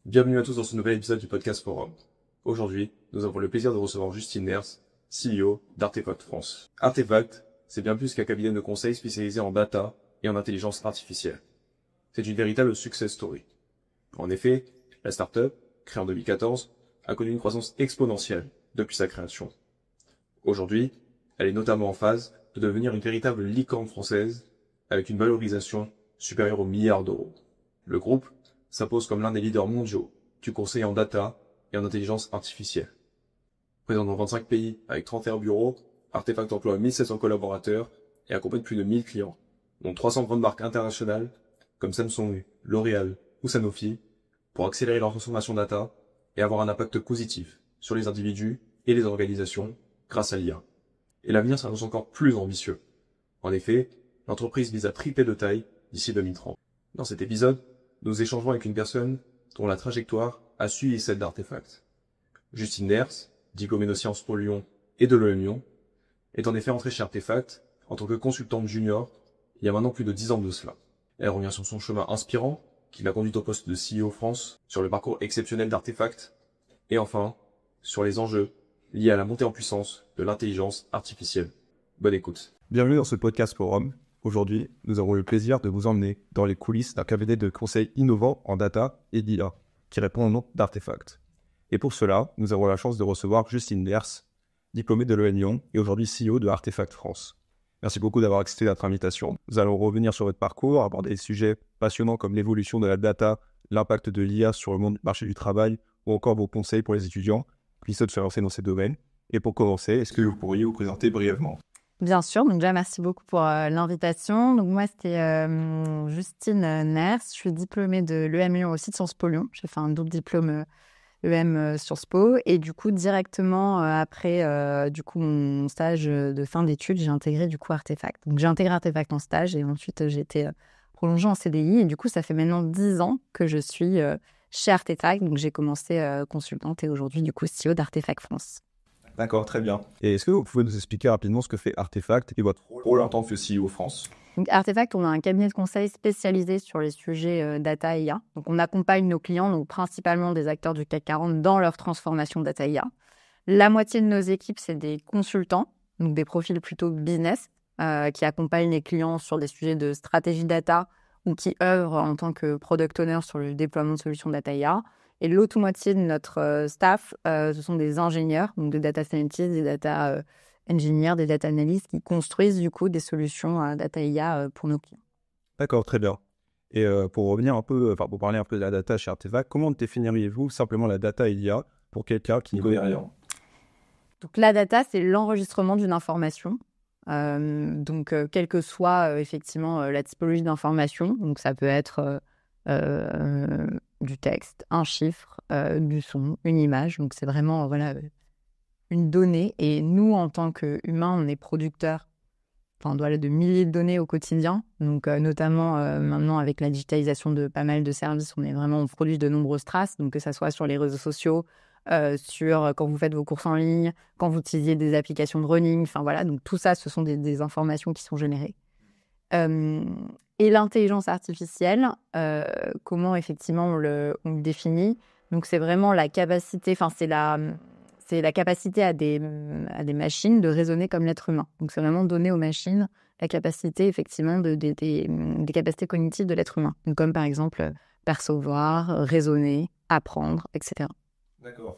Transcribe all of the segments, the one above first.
Bienvenue à tous dans ce nouvel épisode du podcast Forum. Aujourd'hui, nous avons le plaisir de recevoir Justine Ners, CEO d'Artefact France. Artefact, c'est bien plus qu'un cabinet de conseil spécialisé en data et en intelligence artificielle. C'est une véritable success story. En effet, la startup, créée en 2014, a connu une croissance exponentielle depuis sa création. Aujourd'hui, elle est notamment en phase de devenir une véritable licorne française avec une valorisation supérieure aux milliards d'euros. Le groupe s'impose comme l'un des leaders mondiaux du conseil en data et en intelligence artificielle. Présent dans 25 pays avec 31 bureaux, Artefact emploie 1700 collaborateurs et accompagne plus de 1000 clients, dont 300 grandes marques internationales comme Samsung, L'Oréal ou Sanofi, pour accélérer leur transformation data et avoir un impact positif sur les individus et les organisations grâce à l'IA. Et l'avenir s'annonce encore plus ambitieux. En effet, l'entreprise vise à tripler de taille d'ici 2030. Dans cet épisode, nous échangeons avec une personne dont la trajectoire a suivi celle d'Artefact. Justine Ners, diplômée de Sciences Po Lyon et de l'EM Lyon, est en effet entrée chez Artefact en tant que consultante junior il y a maintenant plus de 10 ans de cela. Elle revient sur son chemin inspirant qui l'a conduite au poste de CEO France, sur le parcours exceptionnel d'Artefact et enfin sur les enjeux liés à la montée en puissance de l'intelligence artificielle. Bonne écoute. Bienvenue dans ce podcast Forum. Aujourd'hui, nous avons le plaisir de vous emmener dans les coulisses d'un cabinet de conseil innovant en data et d'IA, qui répond au nom d'Artefact. Et pour cela, nous avons la chance de recevoir Justine Ners, diplômée de l'EM Lyon et aujourd'hui CEO de Artefact France. Merci beaucoup d'avoir accepté notre invitation. Nous allons revenir sur votre parcours, aborder des sujets passionnants comme l'évolution de la data, l'impact de l'IA sur le monde du marché du travail ou encore vos conseils pour les étudiants qui souhaitent se lancer dans ces domaines. Et pour commencer, est-ce que vous pourriez vous présenter brièvement ? Bien sûr, donc déjà merci beaucoup pour l'invitation. Donc moi c'était Justine Ners, je suis diplômée de l'EM Lyon aussi de Sciences Po Lyon. J'ai fait un double diplôme EM Sciences Po et du coup directement après du coup mon stage de fin d'études, j'ai intégré du coup Artefact. Donc j'ai intégré Artefact en stage et ensuite j'ai été prolongée en CDI et du coup ça fait maintenant 10 ans que je suis chez Artefact. Donc j'ai commencé consultante et aujourd'hui du coup CEO d'Artefact France. D'accord, très bien. Et est-ce que vous pouvez nous expliquer rapidement ce que fait Artefact et votre rôle en tant que CEO France ? Donc Artefact, on a un cabinet de conseil spécialisé sur les sujets data et IA. Donc on accompagne nos clients, donc principalement des acteurs du CAC 40, dans leur transformation data IA. La moitié de nos équipes, c'est des consultants, donc des profils plutôt business, qui accompagnent les clients sur des sujets de stratégie data ou qui œuvrent en tant que product owner sur le déploiement de solutions data IA. Et l'autre moitié de notre staff, ce sont des ingénieurs, donc des data scientists, des data engineers, des data analysts qui construisent du coup des solutions data IA pour nos clients. D'accord, très bien. Et pour revenir un peu, pour parler un peu de la data chez Artefact, comment définiriez-vous simplement la data et l'IA pour quelqu'un qui n'y connaît rien ? Donc la data, c'est l'enregistrement d'une information. Quelle que soit effectivement la typologie d'information, donc ça peut être du texte, un chiffre, du son, une image. Donc c'est vraiment une donnée. Et nous, en tant qu'humains, on est producteurs de milliers de données au quotidien. Donc notamment maintenant avec la digitalisation de pas mal de services, on produit de nombreuses traces. Donc que ça soit sur les réseaux sociaux, sur quand vous faites vos courses en ligne, quand vous utilisez des applications de running. Donc tout ça, ce sont des informations qui sont générées. Et l'intelligence artificielle, comment effectivement on le définit ? Donc c'est vraiment la capacité, c'est la capacité à des machines de raisonner comme l'être humain. Donc c'est vraiment donner aux machines la capacité effectivement des capacités cognitives de l'être humain. Donc, comme par exemple percevoir, raisonner, apprendre, etc. D'accord.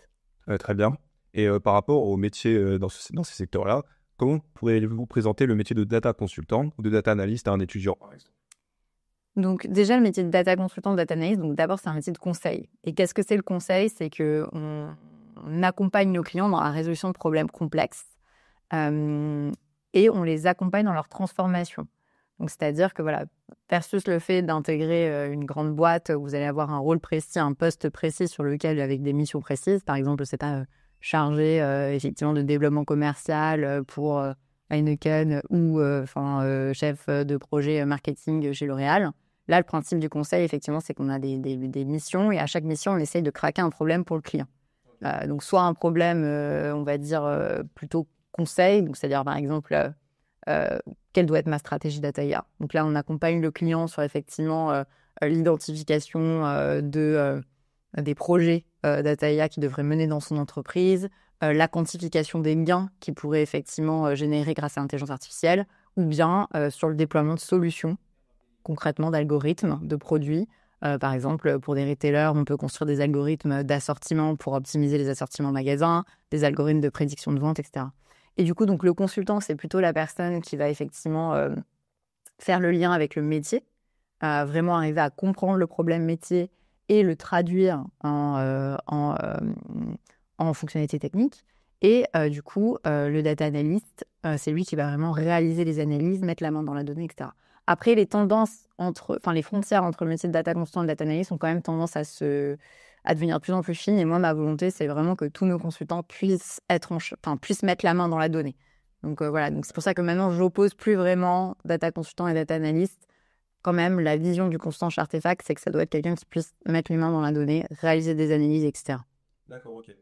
Très bien. Et par rapport au métier dans ces secteurs-là, comment pourriez-vous présenter le métier de data consultant ou de data analyst à un étudiant, par exemple ? Donc déjà, le métier de data consultant, data analyst, donc d'abord, c'est un métier de conseil. Et qu'est-ce que c'est le conseil ? C'est qu'on accompagne nos clients dans la résolution de problèmes complexes et on les accompagne dans leur transformation. Donc c'est-à-dire que versus le fait d'intégrer une grande boîte où vous allez avoir un rôle précis, un poste précis sur lequel, avec des missions précises, par exemple, c'est pas chargé effectivement de développement commercial pour Heineken ou chef de projet marketing chez L'Oréal. Là, le principe du conseil, effectivement, c'est qu'on a des missions et à chaque mission, on essaye de craquer un problème pour le client. Donc, soit un problème, on va dire, plutôt conseil, donc c'est-à-dire, par exemple, quelle doit être ma stratégie data IA. Donc là, on accompagne le client sur, effectivement, l'identification des projets data IA qu'il devrait mener dans son entreprise, la quantification des gains qu'il pourrait effectivement générer grâce à l'intelligence artificielle, ou bien sur le déploiement de solutions, concrètement d'algorithmes, de produits. Par exemple, pour des retailers, on peut construire des algorithmes d'assortiment pour optimiser les assortiments magasins, des algorithmes de prédiction de vente, etc. Et du coup, donc, le consultant, c'est plutôt la personne qui va effectivement faire le lien avec le métier, vraiment arriver à comprendre le problème métier et le traduire en fonctionnalité technique. Et du coup, le data analyst, c'est lui qui va vraiment réaliser les analyses, mettre la main dans la donnée, etc. Après, les frontières entre le métier de data consultant et de data analyst ont quand même tendance à devenir de plus en plus fines. Et moi, ma volonté, c'est vraiment que tous nos consultants puissent mettre la main dans la donnée. Donc voilà, donc c'est pour ça que maintenant, je n'oppose plus vraiment data consultant et data analyst. Quand même, la vision du consultant chez Artefact, c'est que ça doit être quelqu'un qui puisse mettre les mains dans la donnée, réaliser des analyses, etc. D'accord, ok.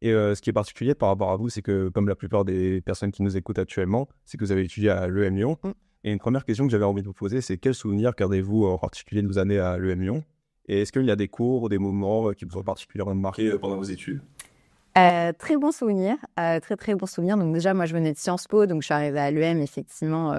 Et ce qui est particulier par rapport à vous, c'est que, comme la plupart des personnes qui nous écoutent actuellement, c'est que vous avez étudié à l'EM Lyon. Et une première question que j'avais envie de vous poser, c'est quel souvenir gardez-vous en particulier de vos années à l'EM Lyon? Et est-ce qu'il y a des cours ou des moments qui vous ont particulièrement marqué pendant vos études? Très bon souvenir, très très bon souvenir. Donc déjà, moi je venais de Sciences Po, donc je suis arrivée à l'EM, effectivement.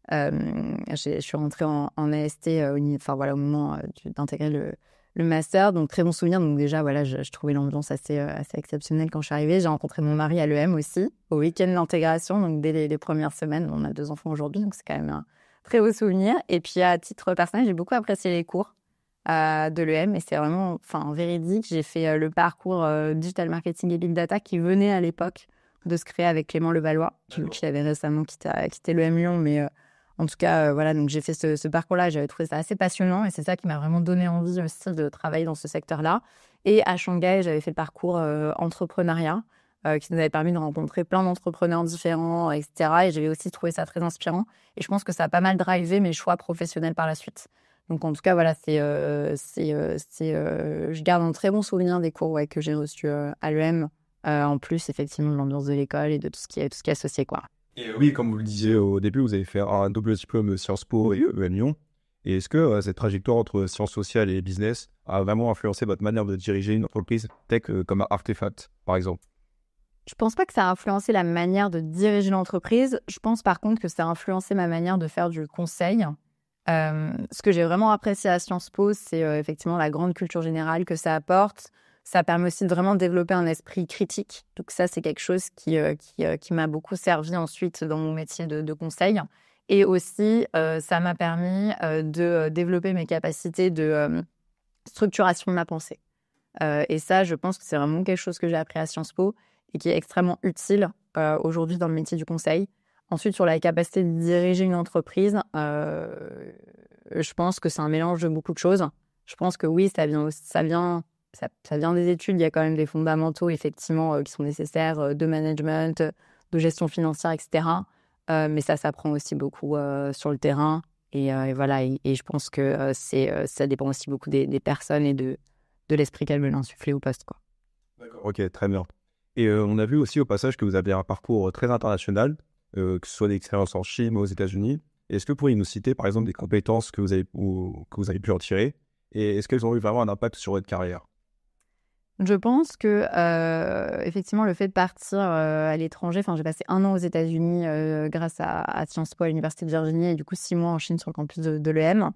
Je suis rentrée en AST au moment d'intégrer le master, donc très bon souvenir. Donc déjà, voilà, je trouvais l'ambiance assez exceptionnelle quand je suis arrivée. J'ai rencontré mon mari à l'EM aussi, au week-end d'intégration, donc dès les premières semaines. On a 2 enfants aujourd'hui, donc c'est quand même un très beau souvenir. Et puis à titre personnel, j'ai beaucoup apprécié les cours de l'EM, et c'est vraiment véridique. J'ai fait le parcours Digital Marketing et Big Data qui venait à l'époque de se créer avec Clément Levallois, qui avait récemment quitté l'EM Lyon, mais en tout cas, voilà, donc j'ai fait ce parcours-là, j'avais trouvé ça assez passionnant et c'est ça qui m'a vraiment donné envie aussi de travailler dans ce secteur-là. Et à Shanghai, j'avais fait le parcours entrepreneuriat qui nous avait permis de rencontrer plein d'entrepreneurs différents, etc. Et j'avais aussi trouvé ça très inspirant. Et je pense que ça a pas mal drivé mes choix professionnels par la suite. Donc en tout cas, voilà, je garde un très bon souvenir des cours que j'ai reçus à l'EM, en plus effectivement de l'ambiance de l'école et de tout ce qui est associé, quoi. Et oui, comme vous le disiez au début, vous avez fait un double diplôme Sciences Po et EM Lyon. Et est-ce que cette trajectoire entre sciences sociales et business a vraiment influencé votre manière de diriger une entreprise tech comme Artefact, par exemple? Je pense pas que ça a influencé la manière de diriger l'entreprise. Je pense par contre que ça a influencé ma manière de faire du conseil. Ce que j'ai vraiment apprécié à Sciences Po, c'est effectivement la grande culture générale que ça apporte. Ça permet aussi de vraiment développer un esprit critique. Donc ça, c'est quelque chose qui m'a beaucoup servi ensuite dans mon métier de conseil. Et aussi, ça m'a permis de développer mes capacités de structuration de ma pensée. Et ça, je pense que c'est vraiment quelque chose que j'ai appris à Sciences Po et qui est extrêmement utile aujourd'hui dans le métier du conseil. Ensuite, sur la capacité de diriger une entreprise, je pense que c'est un mélange de beaucoup de choses. Je pense que oui, ça vient des études. Il y a quand même des fondamentaux, effectivement, qui sont nécessaires de management, de gestion financière, etc. Mais ça s'apprend aussi beaucoup sur le terrain. Et voilà. Et je pense que ça dépend aussi beaucoup des personnes et de l'esprit qu'elles veulent insuffler au poste, quoi. D'accord. Ok, très bien. Et on a vu aussi au passage que vous avez un parcours très international, que ce soit des expériences en Chine ou aux États-Unis. Est-ce que vous pourriez nous citer, par exemple, des compétences que vous avez pu en tirer? Et est-ce qu'elles ont eu vraiment un impact sur votre carrière? Je pense que, effectivement, le fait de partir à l'étranger, j'ai passé 1 an aux États-Unis grâce à Sciences Po à l'Université de Virginie et du coup 6 mois en Chine sur le campus de l'EM.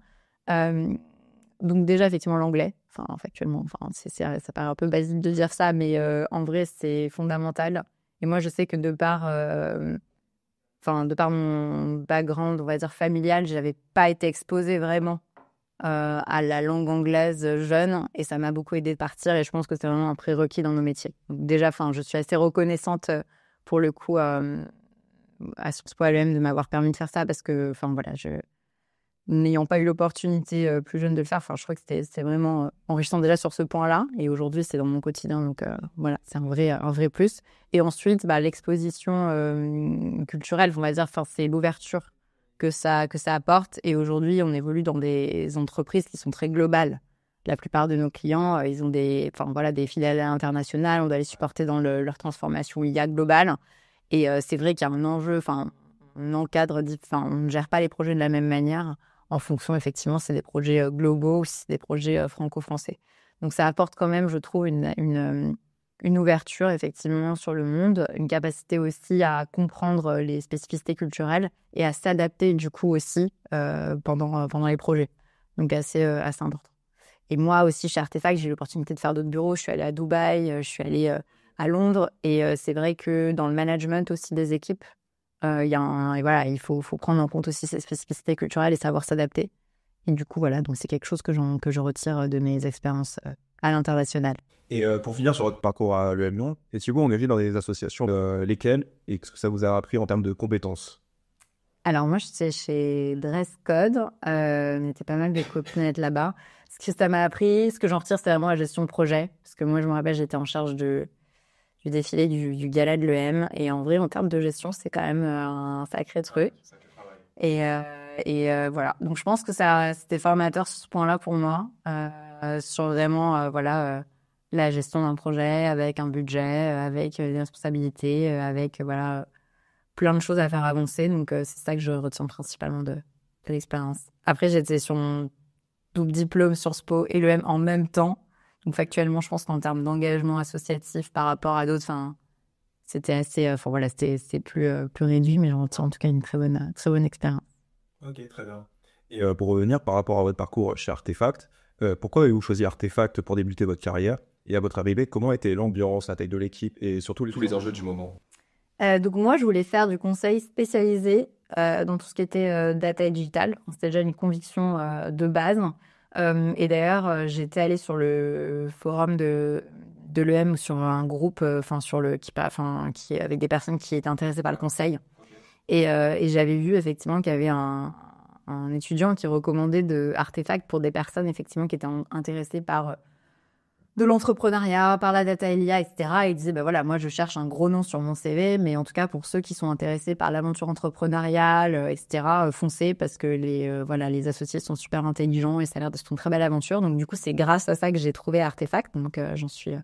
Donc déjà, effectivement, l'anglais, factuellement, ça paraît un peu basique de dire ça, mais en vrai, c'est fondamental. Et moi, je sais que de par mon background, on va dire familial, j'avais pas été exposée vraiment à la langue anglaise jeune et ça m'a beaucoup aidé de partir et je pense que c'est vraiment un prérequis dans nos métiers. Donc déjà, je suis assez reconnaissante pour le coup à Sciences Po à l'EM de m'avoir permis de faire ça parce que, voilà, n'ayant pas eu l'opportunité plus jeune de le faire, je crois que c'était vraiment enrichissant déjà sur ce point-là et aujourd'hui, c'est dans mon quotidien. Donc voilà, c'est un vrai plus. Et ensuite, l'exposition culturelle, on va dire, c'est l'ouverture que ça apporte. Et aujourd'hui, on évolue dans des entreprises qui sont très globales. La plupart de nos clients, ils ont des filiales internationales. On doit les supporter dans leur transformation IA globale. Et c'est vrai qu'il y a un enjeu, on encadre, on ne gère pas les projets de la même manière en fonction, effectivement, c'est des projets globaux ou si c'est des projets franco-français. Donc ça apporte quand même, je trouve, une ouverture effectivement sur le monde, une capacité aussi à comprendre les spécificités culturelles et à s'adapter du coup aussi pendant les projets. Donc assez important. Et moi aussi chez Artefact, j'ai eu l'opportunité de faire d'autres bureaux. Je suis allée à Dubaï, je suis allée à Londres et c'est vrai que dans le management aussi des équipes, il faut prendre en compte aussi ces spécificités culturelles et savoir s'adapter. Et du coup, voilà, donc c'est quelque chose que je retire de mes expériences à l'international. Et pour finir sur votre parcours à l'EM Lyon, étiez-vous engagé dans des associations lesquelles et ce que ça vous a appris en termes de compétences? Alors moi, j'étais chez Dress Code, on était pas mal de copines à être là-bas. Ce que ça m'a appris, ce que j'en retire, c'est vraiment la gestion de projet. Parce que moi, je me rappelle, j'étais en charge du défilé du gala de l'EM. Et en vrai, en termes de gestion, c'est quand même un sacré truc. Voilà. Donc, je pense que c'était formateur sur ce point-là pour moi. Sur vraiment, la gestion d'un projet avec un budget, avec des responsabilités, avec, plein de choses à faire avancer. Donc, c'est ça que je retiens principalement de l'expérience. Après, j'étais sur mon double diplôme Sciences Po et l'EM en même temps. Donc, factuellement, je pense qu'en termes d'engagement associatif par rapport à d'autres, c'était assez... c'était plus réduit, mais j'en retiens en tout cas une très bonne expérience. Ok, très bien. Et pour revenir par rapport à votre parcours chez Artefact, pourquoi avez-vous choisi Artefact pour débuter votre carrière? Et à votre arrivée, comment était l'ambiance, la taille de l'équipe et surtout tous les enjeux du moment? Donc moi, je voulais faire du conseil spécialisé dans tout ce qui était data et digital. C'était déjà une conviction de base. Et d'ailleurs, j'étais allée sur le forum de l'EM sur un groupe, qui avec des personnes qui étaient intéressées par le conseil. Et j'avais vu effectivement qu'il y avait un étudiant qui recommandait de Artefact pour des personnes effectivement qui étaient intéressées par de l'entrepreneuriat, par la data et l'IA, etc. Et il disait, moi, je cherche un gros nom sur mon CV, mais en tout cas, pour ceux qui sont intéressés par l'aventure entrepreneuriale, etc., foncez, parce que les associés sont super intelligents et ça a l'air d'être une très belle aventure. Donc, du coup, c'est grâce à ça que j'ai trouvé Artefact. Donc, j'en suis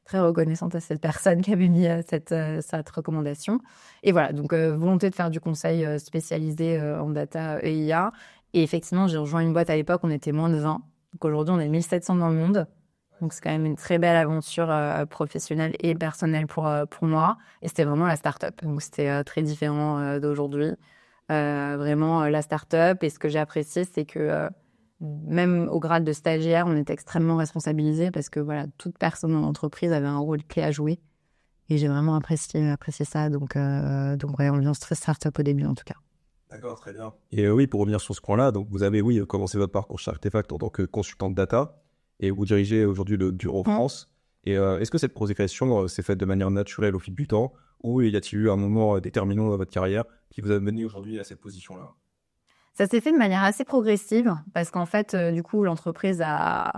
très reconnaissante à cette personne qui avait mis cette recommandation. Et voilà, donc, volonté de faire du conseil spécialisé en data et IA. Et effectivement, j'ai rejoint une boîte à l'époque, on était moins de 20. Donc, aujourd'hui, on est 1700 dans le monde. Donc, c'est quand même une très belle aventure professionnelle et personnelle pour moi. Et c'était vraiment la start-up. Donc, c'était très différent d'aujourd'hui. Vraiment la start-up. Et ce que j'ai apprécié, c'est que même au grade de stagiaire, on était extrêmement responsabilisés parce que toute personne dans l'entreprise avait un rôle clé à jouer. Et j'ai vraiment apprécié ça. Donc ambiance très start-up au début, en tout cas. D'accord, très bien. Et oui, pour revenir sur ce point-là, donc vous avez commencé votre parcours chez Artefact en tant que consultant de data. Et vous dirigez aujourd'hui le bureau France. Et est-ce que cette progression s'est faite de manière naturelle au fil du temps ou y a-t-il eu un moment déterminant dans votre carrière qui vous a mené aujourd'hui à cette position-là? Ça s'est fait de manière assez progressive parce qu'en fait, du coup, l'entreprise a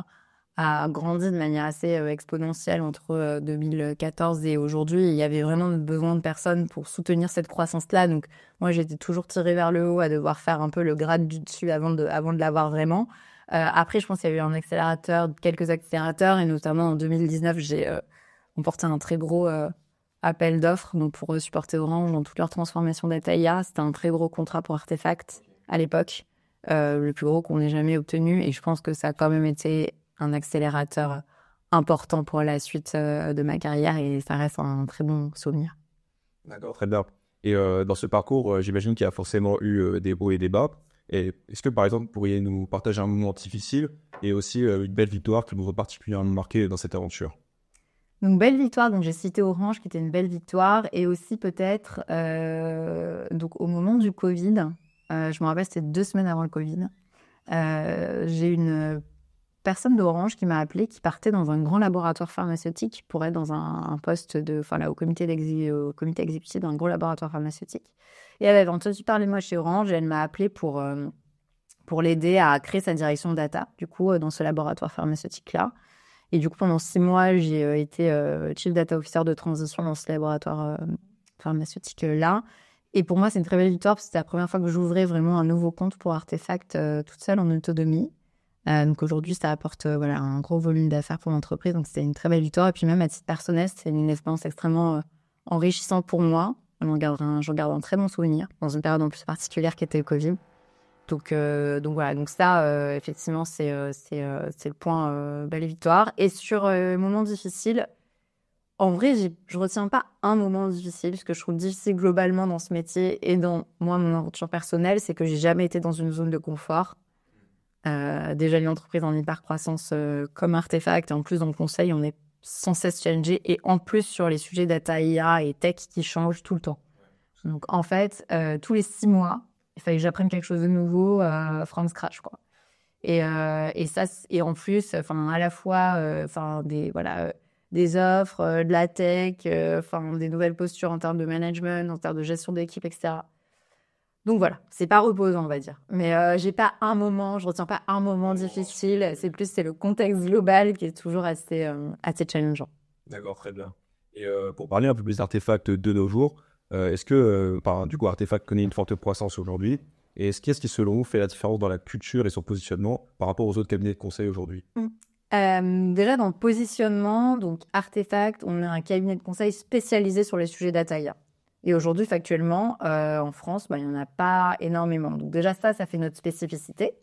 grandi de manière assez exponentielle entre 2014 et aujourd'hui. Il y avait vraiment besoin de personnes pour soutenir cette croissance-là. Donc, moi, j'étais toujours tirée vers le haut à devoir faire un peu le grade du dessus avant de l'avoir vraiment. Après, je pense qu'il y a eu quelques accélérateurs, et notamment en 2019, j'ai remporté un très gros appel d'offres donc pour supporter Orange dans toute leur transformation data IA. C'était un très gros contrat pour Artefact à l'époque, le plus gros qu'on ait jamais obtenu, et je pense que ça a quand même été un accélérateur important pour la suite de ma carrière, et ça reste un très bon souvenir. D'accord, très bien. Et dans ce parcours, j'imagine qu'il y a forcément eu des hauts et des bas. Et est-ce que, par exemple, vous pourriez nous partager un moment difficile et aussi une belle victoire qui vous a particulièrement marqué dans cette aventure? Donc, belle victoire, donc j'ai cité Orange qui était une belle victoire, et aussi peut-être donc au moment du Covid, je me rappelle, c'était 2 semaines avant le Covid, j'ai une personne d'Orange qui m'a appelée, qui partait dans un grand laboratoire pharmaceutique pour être dans un poste au comité exécutif d'un gros laboratoire pharmaceutique. Et elle avait entendu parler de moi chez Orange, et elle m'a appelée pour l'aider à créer sa direction data, du coup, dans ce laboratoire pharmaceutique-là. Et du coup, pendant 6 mois, j'ai été Chief Data Officer de transition dans ce laboratoire pharmaceutique-là. Et pour moi, c'est une très belle victoire parce que c'était la première fois que j'ouvrais vraiment un nouveau compte pour Artefact toute seule en autonomie. Donc aujourd'hui, ça apporte un gros volume d'affaires pour l'entreprise. Donc c'était une très belle victoire. Et puis même à titre personnel, c'est une expérience extrêmement enrichissante pour moi. J'en garde un très bon souvenir dans une période en plus particulière qui était le Covid. Donc voilà, donc ça, effectivement, c'est le point belle victoire. Et sur moments difficiles, en vrai, je retiens pas un moment difficile. Ce que je trouve difficile globalement dans ce métier et dans moi, mon aventure personnelle, c'est que j'ai jamais été dans une zone de confort. Déjà, une entreprise en hyper croissance comme Artefact, et en plus dans le conseil, on est sans cesse challengé, et en plus sur les sujets data, IA et tech qui changent tout le temps. Donc en fait, tous les 6 mois, il fallait que j'apprenne quelque chose de nouveau from scratch, quoi. Et ça, et en plus, à la fois, des offres, de la tech, des nouvelles postures en termes de management, en termes de gestion d'équipe, etc. Donc voilà, c'est pas reposant, on va dire. Mais je retiens pas un moment difficile. C'est le contexte global qui est toujours assez challengeant. D'accord, très bien. Et pour parler un peu plus d'Artefact de nos jours, est-ce que, du coup, Artefact connaît une forte croissance aujourd'hui? Et qu'est-ce qui, selon vous, fait la différence dans la culture et son positionnement par rapport aux autres cabinets de conseil aujourd'hui? Déjà, dans le positionnement, donc Artefact, on est un cabinet de conseil spécialisé sur les sujets data IA. Et aujourd'hui, factuellement, en France, il n'y en a pas énormément. Donc déjà, ça fait notre spécificité.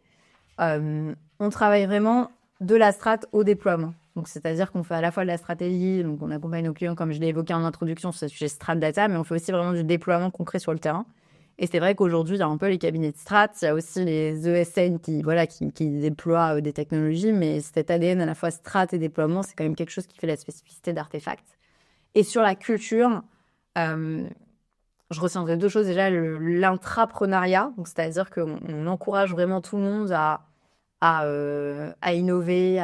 On travaille vraiment de la strat au déploiement. Donc, c'est-à-dire qu'on fait à la fois de la stratégie, donc on accompagne nos clients, comme je l'ai évoqué en introduction, sur ce sujet strat data, mais on fait aussi vraiment du déploiement concret sur le terrain. Et c'est vrai qu'aujourd'hui, il y a un peu les cabinets de strat, il y a aussi les ESN qui déploient des technologies, mais cet ADN à la fois strat et déploiement, c'est quand même quelque chose qui fait la spécificité d'Artefact. Et sur la culture, je retiendrai 2 choses. Déjà, l'intrapreneuriat, donc c'est-à-dire qu'on encourage vraiment tout le monde à innover,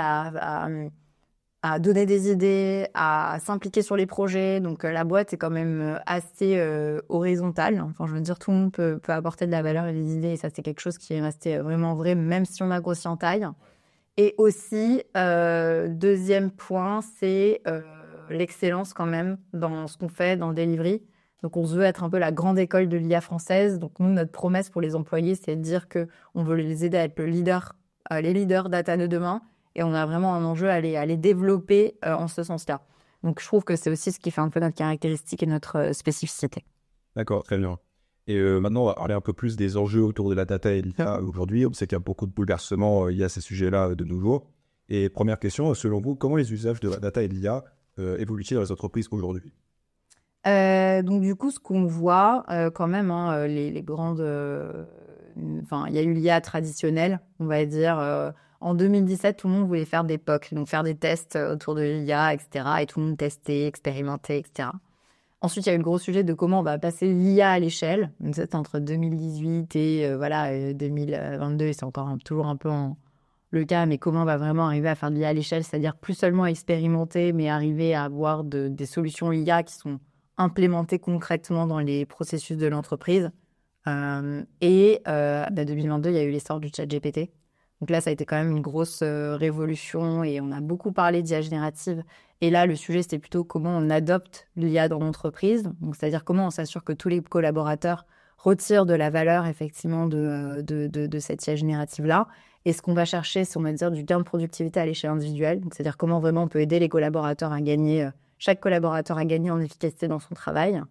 à donner des idées, à s'impliquer sur les projets. Donc la boîte est quand même assez horizontale. Enfin, je veux dire, tout le monde peut apporter de la valeur et des idées, et ça, c'est quelque chose qui est resté vraiment vrai, même si on a grossi en taille. Et aussi, deuxième point, c'est l'excellence quand même dans ce qu'on fait, dans le delivery. Donc, on veut être un peu la grande école de l'IA française. Donc, nous, notre promesse pour les employés, c'est de dire qu'on veut les aider à être les leaders data de demain. Et on a vraiment un enjeu à les développer en ce sens-là. Donc, je trouve que c'est aussi ce qui fait un peu notre caractéristique et notre spécificité. D'accord, très bien. Et maintenant, on va parler un peu plus des enjeux autour de la data et de l'IA aujourd'hui. On sait qu'il y a beaucoup de bouleversements, il y a ces sujets-là de nouveau. Et première question, selon vous, comment les usages de la data et de l'IA évoluent-ils dans les entreprises aujourd'hui? Donc du coup, ce qu'on voit quand même, les grandes... il y a eu l'IA traditionnelle, on va dire. En 2017, tout le monde voulait faire des POC, donc faire des tests autour de l'IA, etc. Et tout le monde testait, expérimentait, etc. Ensuite, il y a eu le gros sujet de comment on va passer l'IA à l'échelle. Donc c'était entre 2018 et 2022, et c'est encore toujours un peu le cas, mais comment on va vraiment arriver à faire de l'IA à l'échelle, c'est-à-dire plus seulement expérimenter, mais arriver à avoir des solutions IA qui sont implémentées concrètement dans les processus de l'entreprise. 2022, il y a eu l'essor du ChatGPT. Donc là, ça a été quand même une grosse révolution, et on a beaucoup parlé d'IA générative. Et là, le sujet, c'était plutôt comment on adopte l'IA dans l'entreprise. Donc, c'est-à-dire comment on s'assure que tous les collaborateurs retirent de la valeur, effectivement, de cette IA générative-là. Et ce qu'on va chercher, c'est, on va dire, du gain de productivité à l'échelle individuelle. Donc, c'est-à-dire comment vraiment on peut aider les collaborateurs à gagner, chaque collaborateur à gagner en efficacité dans son travail.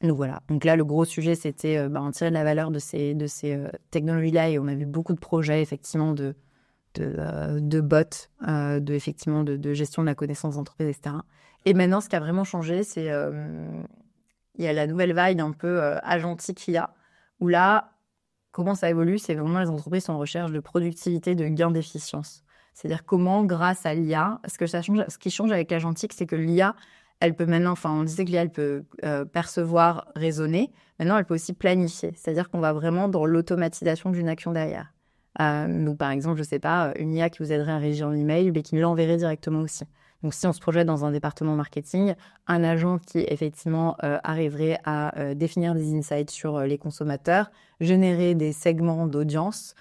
Donc voilà. Donc là, le gros sujet, c'était en tirer de la valeur de ces technologies-là, et on a vu beaucoup de projets, effectivement, de bots, effectivement, de gestion de la connaissance d'entreprise, etc. Et maintenant, ce qui a vraiment changé, c'est il y a la nouvelle vague un peu agentique IA, où là, comment ça évolue, c'est vraiment les entreprises sont en recherche de productivité, de gain d'efficience. C'est-à-dire comment, grâce à l'IA, ce qui change avec l'agentique, c'est que l'IA, elle peut maintenant, on disait que l'IA, elle peut percevoir, raisonner. Maintenant, elle peut aussi planifier. C'est-à-dire qu'on va vraiment dans l'automatisation d'une action derrière. Donc, par exemple, je ne sais pas, une IA qui vous aiderait à rédiger un email, mais qui l'enverrait directement aussi. Donc, si on se projette dans un département marketing, un agent qui, effectivement, arriverait à définir des insights sur les consommateurs, générer des segments d'audience,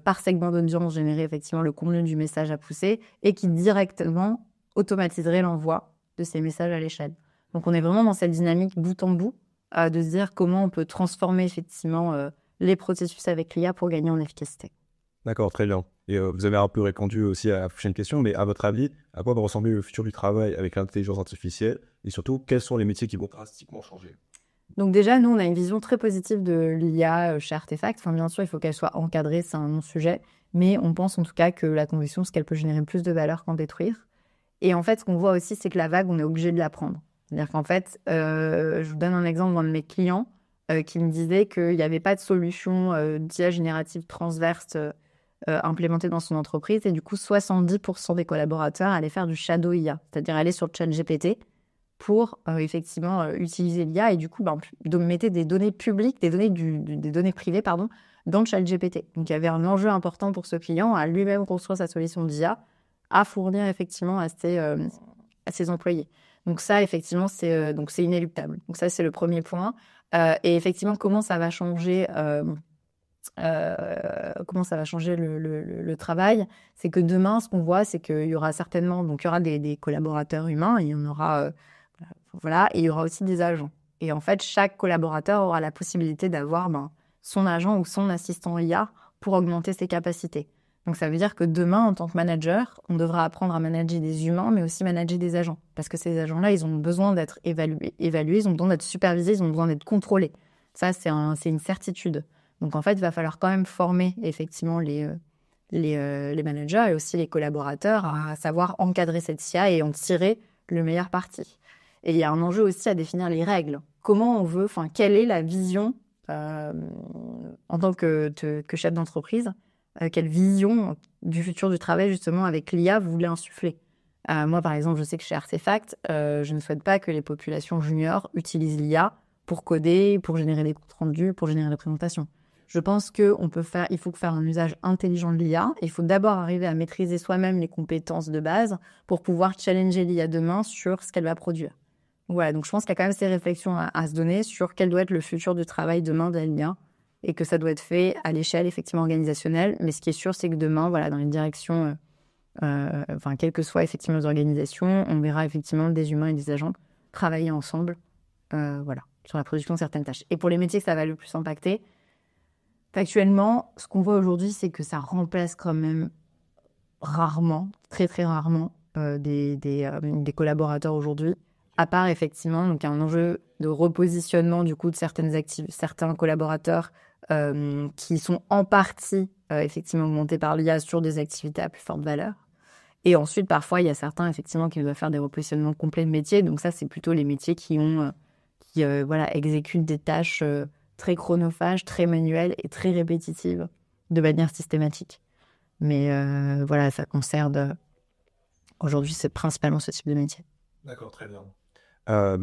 par segment d'audience, générer effectivement le contenu du message à pousser, et qui directement automatiserait l'envoi de ces messages à l'échelle. Donc, on est vraiment dans cette dynamique bout en bout de se dire comment on peut transformer effectivement les processus avec l'IA pour gagner en efficacité. D'accord, très bien. Et vous avez un peu répondu aussi à la prochaine question, mais à votre avis, à quoi va ressembler le futur du travail avec l'intelligence artificielle, et surtout, quels sont les métiers qui vont drastiquement changer? Donc déjà, nous, on a une vision très positive de l'IA chez Artefact. Enfin, bien sûr, il faut qu'elle soit encadrée, c'est un non-sujet. Mais on pense en tout cas que la conviction, c'est qu'elle peut générer plus de valeur qu'en détruire. Et en fait, ce qu'on voit aussi, c'est que la vague, on est obligé de la prendre. C'est-à-dire qu'en fait, je vous donne un exemple d'un de mes clients qui me disait qu'il n'y avait pas de solution d'IA générative transverse implémentée dans son entreprise. Et du coup, 70% des collaborateurs allaient faire du shadow IA, c'est-à-dire aller sur le chat GPT pour effectivement utiliser l'IA. Et du coup, mettez des données publiques, des données privées, pardon, dans le chat GPT. Donc, il y avait un enjeu important pour ce client à lui-même construire sa solution d'IA à fournir effectivement à ses employés. Donc ça, effectivement, c'est inéluctable. Donc ça, c'est le premier point. Et effectivement, comment ça va changer le travail, c'est que demain, ce qu'on voit, c'est qu'il y aura certainement, donc il y aura des collaborateurs humains, et il y en aura, voilà, et il y aura aussi des agents. Et en fait, chaque collaborateur aura la possibilité d'avoir son agent ou son assistant IA pour augmenter ses capacités. Donc ça veut dire que demain, en tant que manager, on devra apprendre à manager des humains, mais aussi manager des agents. Parce que ces agents-là, ils ont besoin d'être évalués, ils ont besoin d'être supervisés, ils ont besoin d'être contrôlés. Ça, c'est une certitude. Donc en fait, il va falloir quand même former effectivement les managers et aussi les collaborateurs à savoir encadrer cette IA et en tirer le meilleur parti. Et il y a un enjeu aussi à définir les règles. Comment on veut, quelle est la vision en tant que chef d'entreprise, quelle vision du futur du travail justement avec l'IA vous voulez insuffler. Moi, par exemple, je sais que chez Artefact, je ne souhaite pas que les populations juniors utilisent l'IA pour coder, pour générer des comptes rendus, pour générer des présentations. Je pense qu'il faut faire un usage intelligent de l'IA. Il faut d'abord arriver à maîtriser soi-même les compétences de base pour pouvoir challenger l'IA demain sur ce qu'elle va produire. Voilà, donc je pense qu'il y a quand même ces réflexions à se donner sur quel doit être le futur du travail demain de l'IA et que ça doit être fait à l'échelle effectivement organisationnelle. Mais ce qui est sûr, c'est que demain, voilà, dans les directions, quelles que soient effectivement les organisations, on verra effectivement des humains et des agents travailler ensemble, sur la production de certaines tâches. Et pour les métiers que ça va le plus impacter, factuellement, ce qu'on voit aujourd'hui, c'est que ça remplace quand même rarement, très très rarement, des collaborateurs aujourd'hui, à part effectivement donc un enjeu de repositionnement du coup de certains collaborateurs qui sont en partie effectivement augmentés par l'IA sur des activités à plus forte valeur. Et ensuite, parfois, il y a certains effectivement qui doivent faire des repositionnements complets de métiers. Donc ça, c'est plutôt les métiers qui exécutent des tâches très chronophages, très manuelles et très répétitives de manière systématique. Mais ça concerne aujourd'hui, c'est principalement ce type de métier. D'accord, très bien.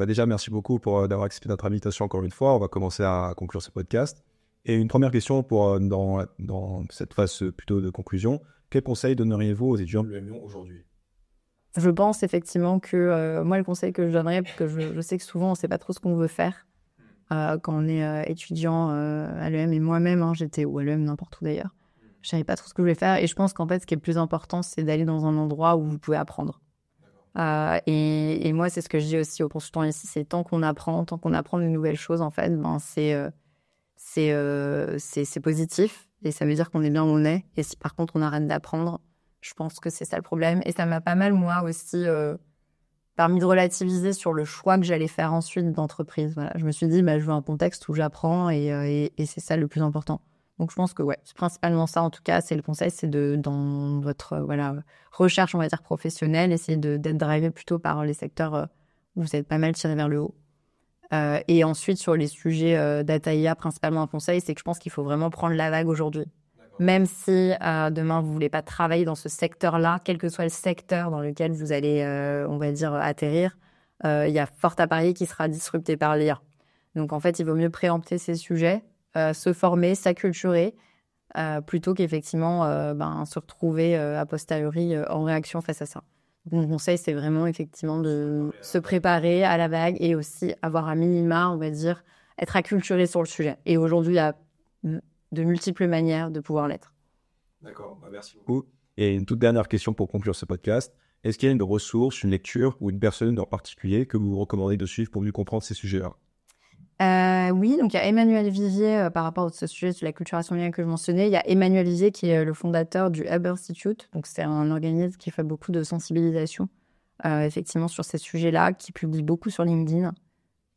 Déjà, merci beaucoup d'avoir accepté notre invitation encore une fois. On va commencer à conclure ce podcast. Et une première question dans cette phase plutôt de conclusion. Quels conseils donneriez-vous aux étudiants de l'UM Lyon aujourd'hui ? Je pense effectivement que moi, le conseil que je donnerais, parce que je sais que souvent, on ne sait pas trop ce qu'on veut faire quand on est étudiant à l'EM. Et moi-même, j'étais ou à l'EM, n'importe où d'ailleurs. Je ne savais pas trop ce que je voulais faire. Et je pense qu'en fait, ce qui est le plus important, c'est d'aller dans un endroit où vous pouvez apprendre. Et moi, c'est ce que je dis aussi aux consultants ici, c'est tant qu'on apprend de nouvelles choses, en fait, c'est positif. Et ça veut dire qu'on est bien où on est. Et si par contre, on arrête d'apprendre, je pense que c'est ça le problème. Et ça m'a pas mal, moi aussi, permis de relativiser sur le choix que j'allais faire ensuite d'entreprise. Voilà. Je me suis dit, je veux un contexte où j'apprends et c'est ça le plus important. Donc, je pense que c'est principalement ça, en tout cas, c'est le conseil, c'est dans votre recherche, on va dire, professionnelle, essayer d'être drivé plutôt par les secteurs où vous êtes pas mal tiré vers le haut. Et ensuite, sur les sujets data IA, principalement un conseil, c'est que je pense qu'il faut vraiment prendre la vague aujourd'hui. D'accord. Même si demain, vous ne voulez pas travailler dans ce secteur-là, quel que soit le secteur dans lequel vous allez, on va dire, atterrir, il y a fort à parier qui sera disrupté par l'IA. Donc, en fait, il vaut mieux préempter ces sujets, se former, s'acculturer, plutôt qu'effectivement se retrouver a posteriori en réaction face à ça. Mon conseil, c'est vraiment effectivement de se préparer à la vague et aussi avoir un minima, on va dire, être acculturé sur le sujet. Et aujourd'hui, il y a de multiples manières de pouvoir l'être. D'accord, merci beaucoup. Et une toute dernière question pour conclure ce podcast. Est-ce qu'il y a une ressource, une lecture ou une personne en particulier que vous recommandez de suivre pour mieux comprendre ces sujets-là ? Oui, donc il y a Emmanuel Vivier par rapport à ce sujet sur la culturation numérique que je mentionnais. Il y a Emmanuel Vivier qui est le fondateur du Hub Institute. Donc c'est un organisme qui fait beaucoup de sensibilisation effectivement sur ces sujets-là, qui publie beaucoup sur LinkedIn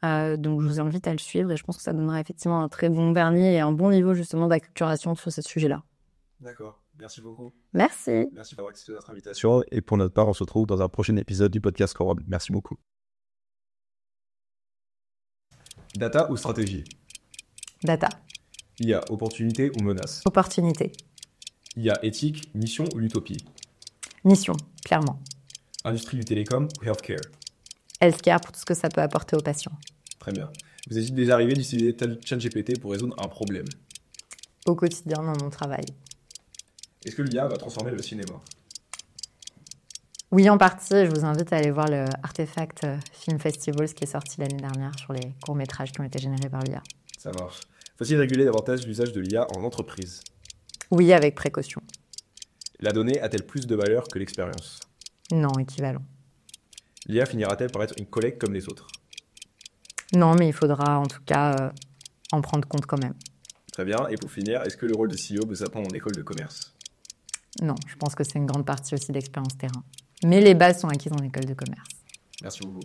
Donc, je vous invite à le suivre et je pense que ça donnera effectivement un très bon vernis et un bon niveau justement d'acculturation sur ce sujet-là. D'accord, merci beaucoup. Merci. Merci d'avoir accepté notre invitation. Et pour notre part, on se retrouve dans un prochain épisode du podcast Quorum. Merci beaucoup. Data ou stratégie? Data. IA, opportunité ou menace? Opportunité. IA, éthique, mission ou utopie? Mission, clairement. Industrie du télécom ou healthcare? Healthcare pour tout ce que ça peut apporter aux patients. Très bien. Vous êtes déjà arrivé d'utiliser ChatGPT pour résoudre un problème? Au quotidien dans mon travail. Est-ce que l'IA va transformer le cinéma? Oui, en partie. Je vous invite à aller voir le Artefact Film Festival, qui est sorti l'année dernière sur les courts-métrages qui ont été générés par l'IA. Ça marche. Faut-il réguler davantage l'usage de l'IA en entreprise? Oui, avec précaution. La donnée a-t-elle plus de valeur que l'expérience? Non, équivalent. L'IA finira-t-elle par être une collègue comme les autres? Non, mais il faudra en tout cas en prendre compte quand même. Très bien. Et pour finir, est-ce que le rôle de CEO peut s'apprendre en école de commerce? Non, je pense que c'est une grande partie aussi d'expérience terrain. Mais les bases sont acquises en école de commerce. Merci beaucoup.